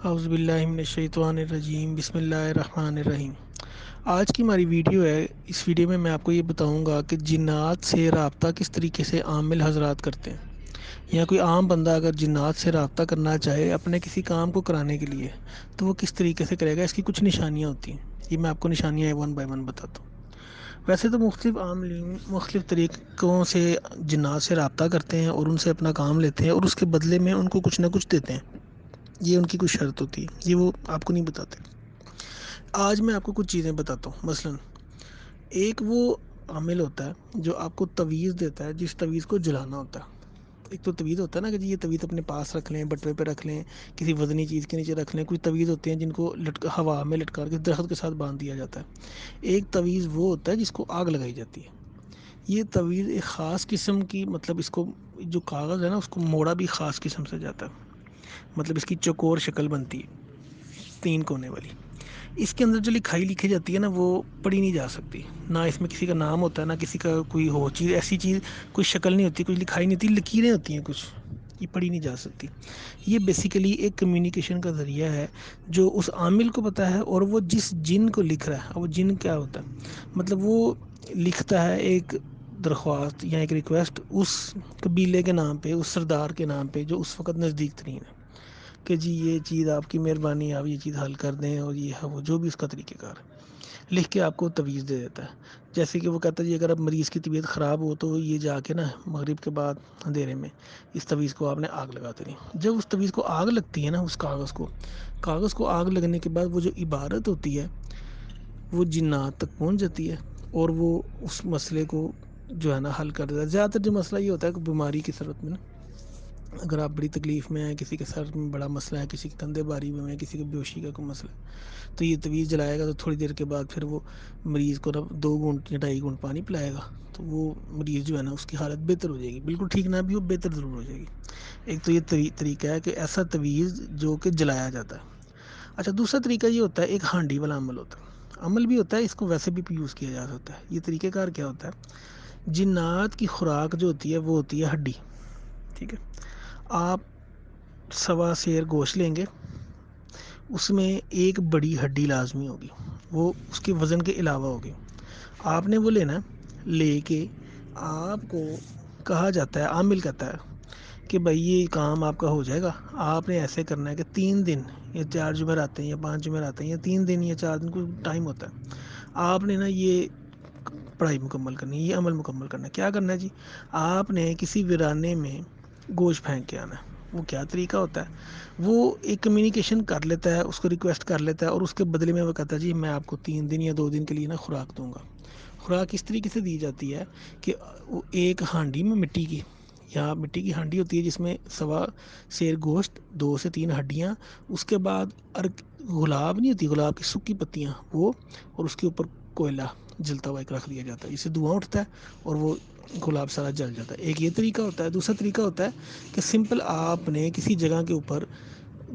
اعوذ باللہ من الشیطان الرجیم، بسم اللہ الرحمن الرحیم۔ آج کی ہماری ویڈیو ہے، اس ویڈیو میں آپ کو یہ بتاؤں گا کہ جنات سے رابطہ کس طریقے سے عامل حضرات کرتے ہیں، یا کوئی عام بندہ اگر جنات سے رابطہ کرنا چاہے اپنے کسی کام کو کرانے کے لیے تو وہ کس طریقے سے کرے گا۔ اس کی کچھ نشانیاں ہوتی ہیں، یہ میں آپ کو نشانیاں ون بائی ون بتاتا ہوں۔ ویسے تو مختلف عاملین مختلف طریقوں سے جنات سے رابطہ کرتے ہیں اور ان سے اپنا کام لیتے ہیں، اور اس کے بدلے میں ان کو کچھ نہ کچھ دیتے ہیں۔ یہ ان کی کچھ شرط ہوتی ہے، یہ وہ آپ کو نہیں بتاتے۔ آج میں آپ کو کچھ چیزیں بتاتا ہوں۔ مثلاً ایک وہ عامل ہوتا ہے جو آپ کو تویز دیتا ہے، جس تویز کو جلانا ہوتا ہے۔ ایک تو تویز ہوتا ہے نا کہ جی یہ تویز اپنے پاس رکھ لیں، بٹوے پہ رکھ لیں، کسی وزنی چیز کے نیچے رکھ لیں۔ کچھ تویز ہوتے ہیں جن کو ہوا میں لٹکا کے درخت کے ساتھ باندھ دیا جاتا ہے۔ ایک تویز وہ ہوتا ہے جس کو آگ لگائی جاتی ہے۔ یہ تویز ایک خاص قسم کی، مطلب اس کو جو کاغذ ہے نا اس کو موڑا بھی خاص قسم سے جاتا ہے، مطلب اس کی چوکور شکل بنتی ہے 3 کونے والی۔ اس کے اندر جو لکھائی لکھی جاتی ہے نا وہ پڑھی نہیں جا سکتی، نہ اس میں کسی کا نام ہوتا ہے، نہ کسی کا کوئی ہو چیز، ایسی چیز کوئی شکل نہیں ہوتی، کوئی لکھائی نہیں ہوتی، لکیریں ہوتی ہیں کچھ، یہ پڑھی نہیں جا سکتی۔ یہ بیسیکلی ایک کمیونیکیشن کا ذریعہ ہے جو اس عامل کو پتہ ہے، اور وہ جس جن کو لکھ رہا ہے، وہ جن کیا ہوتا ہے، مطلب وہ لکھتا ہے ایک درخواست یا ایک ریکویسٹ اس قبیلے کے نام پہ، اس سردار کے نام پہ جو اس وقت نزدیک ترین ہے، کہ جی یہ چیز آپ کی مہربانی، آپ یہ چیز حل کر دیں، اور یہ ہے وہ جو بھی اس کا طریقہ کار ہے، لکھ کے آپ کو تویز دے دیتا ہے۔ جیسے کہ وہ کہتا ہے جی اگر اب مریض کی طبیعت خراب ہو تو یہ جا کے نا مغرب کے بعد اندھیرے میں اس تویز کو آپ نے آگ لگا دینی۔ جب اس تویز کو آگ لگتی ہے نا، اس کاغذ کو آگ لگنے کے بعد وہ جو عبارت ہوتی ہے وہ جنات تک پہنچ جاتی ہے، اور وہ اس مسئلے کو جو ہے نا حل کر دیتا ہے۔ زیادہ تر جو مسئلہ یہ ہوتا ہے کہ بیماری کی صورت میں نا، اگر آپ بڑی تکلیف میں ہیں، کسی کے سر میں بڑا مسئلہ ہے، کسی کے کندھے باری میں ہیں، کسی کے بیہوشی کا کوئی مسئلہ ہے، تو یہ تویز جلائے گا تو تھوڑی دیر کے بعد پھر وہ مریض کو 2 گھونٹ یا 2.5 گھونٹ پانی پلائے گا، تو وہ مریض جو ہے نا اس کی حالت بہتر ہو جائے گی، بالکل ٹھیک نہ بھی ہو، بہتر ضرور ہو جائے گی۔ ایک تو یہ طریقہ ہے کہ ایسا تویز جو کہ جلایا جاتا ہے۔ اچھا، دوسرا طریقہ یہ ہوتا ہے، ایک ہانڈی والا عمل ہوتا ہے، عمل بھی ہوتا ہے، اس کو ویسے بھی یوز کیا جا سکتا ہے۔ یہ طریقہ کار کیا ہوتا ہے، جنات کی خوراک جو ہوتی ہے وہ ہوتی ہے ہڈی، ٹھیک ہے۔ آپ 1.25 سیر گوشت لیں گے، اس میں ایک بڑی ہڈی لازمی ہوگی، وہ اس کے وزن کے علاوہ ہوگی۔ آپ نے وہ لینا ہے، لے کے آپ کو کہا جاتا ہے، عامل کہتا ہے کہ بھائی یہ کام آپ کا ہو جائے گا، آپ نے ایسے کرنا ہے کہ 3 دن یا 4 جمعرات ہیں یا 5 جمعرات ہیں یا 3 دن یا 4 دن کو ٹائم ہوتا ہے، آپ نے نا یہ پڑھائی مکمل کرنی ہے، یہ عمل مکمل کرنا ہے۔ کیا کرنا ہے جی، آپ نے کسی ویرانے میں گوشت پھینک کے آنا ہے۔ وہ کیا طریقہ ہوتا ہے، وہ ایک کمیونیکیشن کر لیتا ہے، اس کو ریکویسٹ کر لیتا ہے، اور اس کے بدلے میں وہ کہتا ہے جی میں آپ کو 3 دن یا 2 دن کے لیے نا خوراک دوں گا۔ خوراک اس طریقے سے دی جاتی ہے کہ وہ ایک ہانڈی میں مٹی کی ہانڈی ہوتی ہے جس میں 1.25 سیر گوشت، 2 سے 3 ہڈیاں، اس کے بعد گلاب نہیں ہوتی، گلاب کی سکی پتیاں وہ، اور اس کے اوپر کوئلہ جلتا ہوا ایک رکھ دیا جاتا ہے، اس سے دھواں اٹھتا ہے اور وہ گلاب سارا جل جاتا ہے۔ ایک یہ طریقہ ہوتا ہے۔ دوسرا طریقہ ہوتا ہے کہ سمپل آپ نے کسی جگہ کے اوپر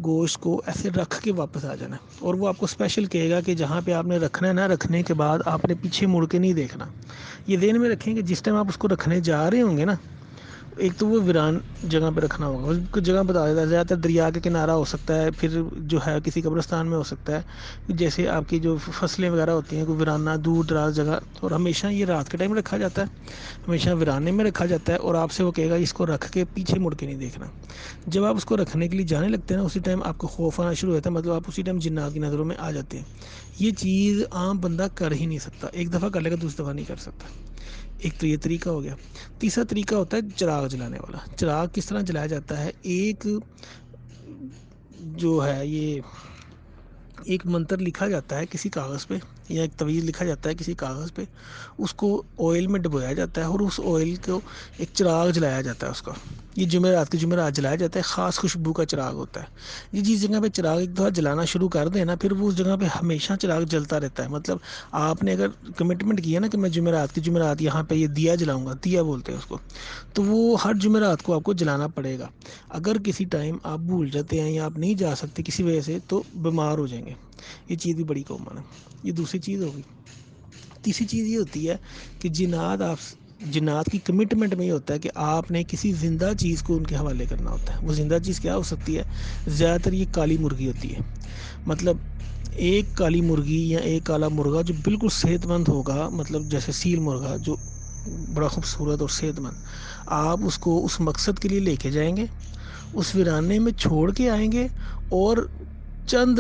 گوشت کو ایسے رکھ کے واپس آ جانا ہے، اور وہ آپ کو اسپیشل کہے گا کہ جہاں پہ آپ نے رکھنا ہے نا، رکھنے کے بعد آپ نے پیچھے مڑ کے نہیں دیکھنا۔ یہ ذہن میں رکھیں کہ جس ٹائم آپ اس کو رکھنے جا رہے ہوں گے نا، ایک تو وہ ویران جگہ پہ رکھنا ہوگا، اس کو جگہ بتا دیتا ہے، زیادہ تر دریا کے کنارہ ہو سکتا ہے، پھر جو ہے کسی قبرستان میں ہو سکتا ہے، جیسے آپ کی جو فصلیں وغیرہ ہوتی ہیں، کوئی ویرانہ دور دراز جگہ، اور ہمیشہ یہ رات کے ٹائم رکھا جاتا ہے، ہمیشہ ویرانے میں رکھا جاتا ہے، اور آپ سے وہ کہے گا اس کو رکھ کے پیچھے مڑ کے نہیں دیکھنا۔ جب آپ اس کو رکھنے کے لیے جانے لگتے ہیں نا، اسی ٹائم آپ کو خوف آنا شروع ہوتا ہے، مطلب آپ اسی ٹائم جنات کی نظروں میں آ جاتے ہیں۔ یہ چیز عام بندہ کر ہی نہیں سکتا، ایک دفعہ کر لے گا دوسری دفعہ نہیں کر سکتا۔ ایک تو یہ طریقہ ہو گیا۔ تیسرا طریقہ ہوتا ہے چراغ جلانے والا۔ چراغ کس طرح جلایا جاتا ہے، ایک جو ہے یہ ایک منتر لکھا جاتا ہے کسی کاغذ پہ، یا ایک تویز لکھا جاتا ہے کسی کاغذ پہ، اس کو آئل میں ڈبویا جاتا ہے، اور اس آئل کو ایک چراغ جلایا جاتا ہے اس کا۔ یہ جمعرات کے جمعرات جلایا جاتا ہے، خاص خوشبو کا چراغ ہوتا ہے۔ یہ جس جگہ پہ چراغ ایک دفعہ جلانا شروع کر دیں نا، پھر وہ اس جگہ پہ ہمیشہ چراغ جلتا رہتا ہے۔ مطلب آپ نے اگر کمٹمنٹ کیا نا کہ میں جمعرات کی جمعرات یہاں پہ یہ دیا جلاؤں گا، دیا بولتے ہیں اس کو، تو وہ ہر جمعرات کو آپ کو جلانا پڑے گا۔ اگر کسی ٹائم آپ بھول جاتے ہیں یا آپ نہیں جا سکتے کسی وجہ سے، تو بیمار ہو جائیں گے۔ یہ چیز بھی بڑی کامن ہے۔ یہ دوسری چیز ہوگی۔ تیسری چیز یہ ہوتی ہے کہ جنات جنات کی کمٹمنٹ میں یہ ہوتا ہے کہ آپ نے کسی زندہ چیز کو ان کے حوالے کرنا ہوتا ہے. وہ زندہ چیز کیا ہو سکتی ہے؟ زیادہ تر یہ کالی مرغی ہوتی ہے. مطلب ایک کالی مرغی یا ایک کالا مرغا جو بالکل صحت مند ہوگا، مطلب جیسے سیل مرغا جو بڑا خوبصورت اور صحت مند، آپ اس کو اس مقصد کے لیے لے کے جائیں گے، اس ویرانے میں چھوڑ کے آئیں گے، اور چند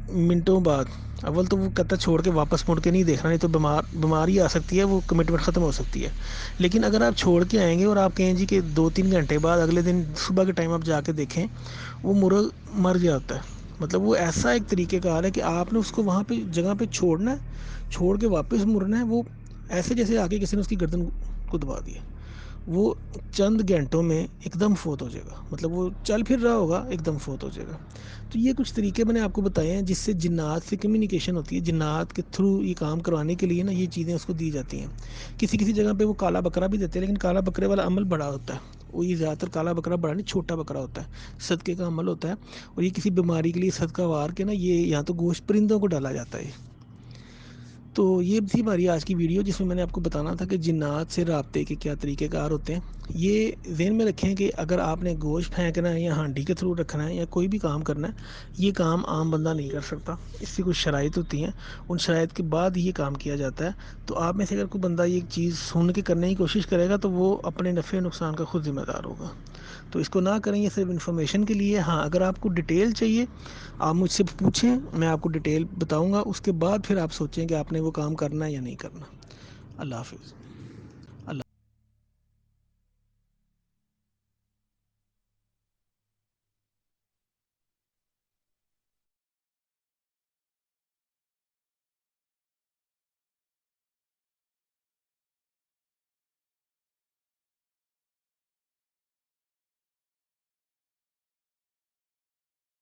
منٹوں بعد، اول تو وہ کہتا چھوڑ کے واپس مڑ کے نہیں دیکھنا، نہیں تو بیماری آ سکتی ہے، وہ کمٹمنٹ ختم ہو سکتی ہے. لیکن اگر آپ چھوڑ کے آئیں گے اور آپ کہیں جی کہ 2-3 گھنٹے بعد اگلے دن صبح کے ٹائم آپ جا کے دیکھیں، وہ مرغ مر گیا ہوتا ہے. مطلب وہ ایسا ایک طریقہ کار ہے کہ آپ نے اس کو وہاں پہ جگہ پہ چھوڑنا ہے، چھوڑ کے واپس مڑنا ہے. وہ ایسے جیسے آگے کسی نے اس کی گردن کو دبا دیا، وہ چند گھنٹوں میں ایک دم فوت ہو جائے گا. مطلب وہ چل پھر رہا ہوگا، ایک دم فوت ہو جائے گا. تو یہ کچھ طریقے میں نے آپ کو بتائے ہیں جس سے جنات سے کمیونیکیشن ہوتی ہے. جنات کے تھرو یہ کام کروانے کے لیے نا یہ چیزیں اس کو دی جاتی ہیں. کسی کسی جگہ پہ وہ کالا بکرا بھی دیتے ہیں، لیکن کالا بکرے والا عمل بڑا ہوتا ہے. وہ یہ زیادہ تر کالا بکرا بڑا نہیں، چھوٹا بکرا ہوتا ہے، صدقے کا عمل ہوتا ہے. اور یہ کسی بیماری کے لیے صدقہ وار کے نا، یہ یہاں تو گوشت پرندوں کو ڈالا جاتا ہے. تو یہ تھی ہماری آج کی ویڈیو، جس میں نے آپ کو بتانا تھا کہ جنات سے رابطے کے کیا طریقہ کار ہوتے ہیں. یہ ذہن میں رکھیں کہ اگر آپ نے گوشت پھینکنا ہے یا ہانڈی کے تھرو رکھنا ہے یا کوئی بھی کام کرنا ہے، یہ کام عام بندہ نہیں کر سکتا. اس کی کچھ شرائط ہوتی ہیں، ان شرائط کے بعد یہ کام کیا جاتا ہے. تو آپ میں سے اگر کوئی بندہ یہ چیز سن کے کرنے کی کوشش کرے گا تو وہ اپنے نفع نقصان کا خود ذمہ دار ہوگا. تو اس کو نہ کریں، یہ صرف انفارمیشن کے لیے. ہاں، اگر آپ کو ڈیٹیل چاہیے آپ مجھ سے پوچھیں، میں آپ کو ڈیٹیل بتاؤں گا. اس کے بعد پھر آپ سوچیں کہ آپ نے وہ کام کرنا ہے یا نہیں کرنا. اللہ حافظ.